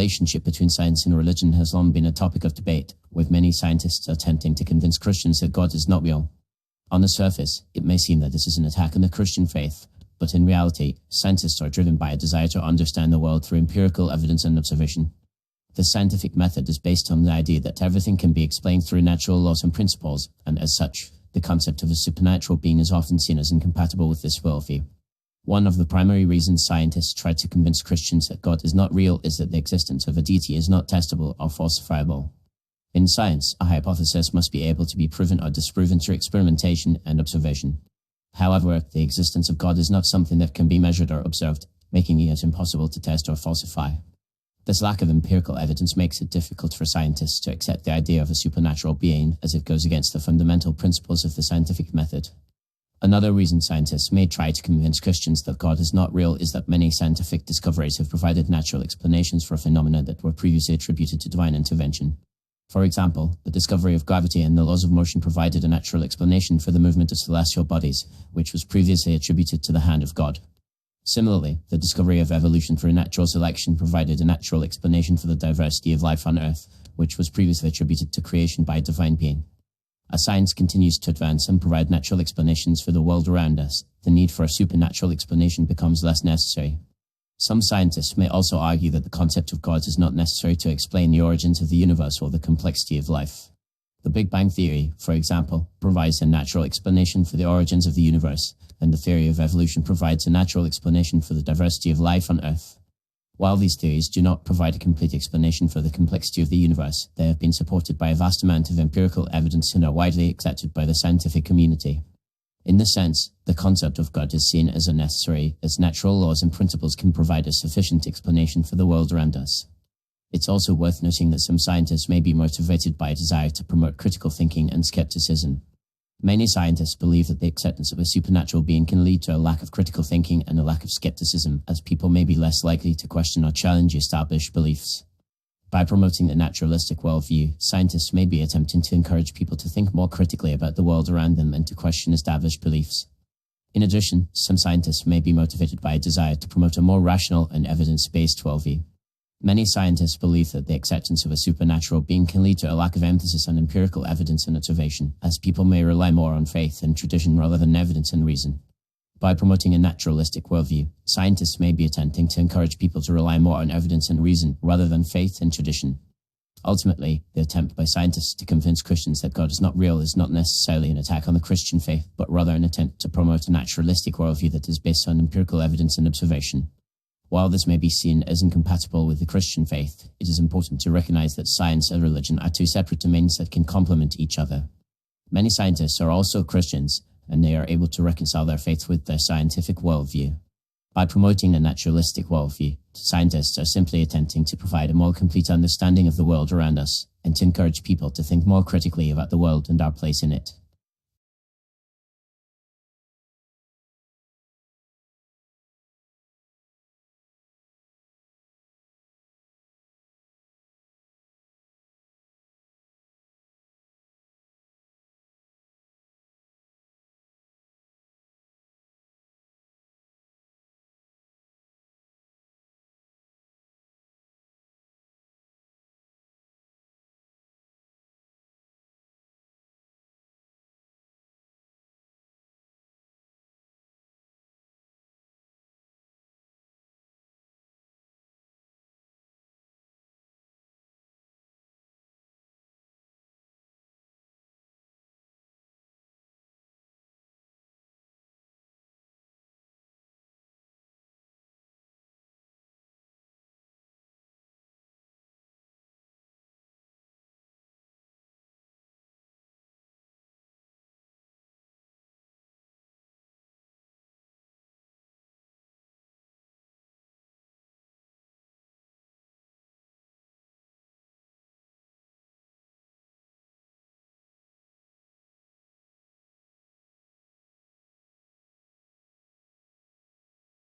relationship between science and religion has long been a topic of debate, with many scientists attempting to convince Christians that God is not real. On the surface, it may seem that this is an attack on the Christian faith, but in reality, scientists are driven by a desire to understand the world through empirical evidence and observation. The scientific method is based on the idea that everything can be explained through natural laws and principles, and as such, the concept of a supernatural being is often seen as incompatible with this worldview. One of the primary reasons scientists try to convince Christians that God is not real is that the existence of a deity is not testable or falsifiable. In science, a hypothesis must be able to be proven or disproven through experimentation and observation. However, the existence of God is not something that can be measured or observed, making it impossible to test or falsify. This lack of empirical evidence makes it difficult for scientists to accept the idea of a supernatural being, as it goes against the fundamental principles of the scientific method. Another reason scientists may try to convince Christians that God is not real is that many scientific discoveries have provided natural explanations for phenomena that were previously attributed to divine intervention. For example, the discovery of gravity and the laws of motion provided a natural explanation for the movement of celestial bodies, which was previously attributed to the hand of God. Similarly, the discovery of evolution through natural selection provided a natural explanation for the diversity of life on Earth, which was previously attributed to creation by a divine being. As science continues to advance and provide natural explanations for the world around us, the need for a supernatural explanation becomes less necessary. Some scientists may also argue that the concept of God is not necessary to explain the origins of the universe or the complexity of life. The Big Bang Theory, for example, provides a natural explanation for the origins of the universe, and the theory of evolution provides a natural explanation for the diversity of life on Earth. While these theories do not provide a complete explanation for the complexity of the universe, they have been supported by a vast amount of empirical evidence and are widely accepted by the scientific community. In this sense, the concept of God is seen as unnecessary, as natural laws and principles can provide a sufficient explanation for the world around us. It's also worth noting that some scientists may be motivated by a desire to promote critical thinking and skepticism. Many scientists believe that the acceptance of a supernatural being can lead to a lack of critical thinking and a lack of skepticism, as people may be less likely to question or challenge established beliefs. By promoting the naturalistic worldview, scientists may be attempting to encourage people to think more critically about the world around them and to question established beliefs. In addition, some scientists may be motivated by a desire to promote a more rational and evidence-based worldview. Many scientists believe that the acceptance of a supernatural being can lead to a lack of emphasis on empirical evidence and observation, as people may rely more on faith and tradition rather than evidence and reason. By promoting a naturalistic worldview, scientists may be attempting to encourage people to rely more on evidence and reason rather than faith and tradition. Ultimately, the attempt by scientists to convince Christians that God is not real is not necessarily an attack on the Christian faith, but rather an attempt to promote a naturalistic worldview that is based on empirical evidence and observation. While this may be seen as incompatible with the Christian faith, it is important to recognize that science and religion are two separate domains that can complement each other. Many scientists are also Christians, and they are able to reconcile their faith with their scientific worldview. By promoting a naturalistic worldview, scientists are simply attempting to provide a more complete understanding of the world around us, and to encourage people to think more critically about the world and our place in it.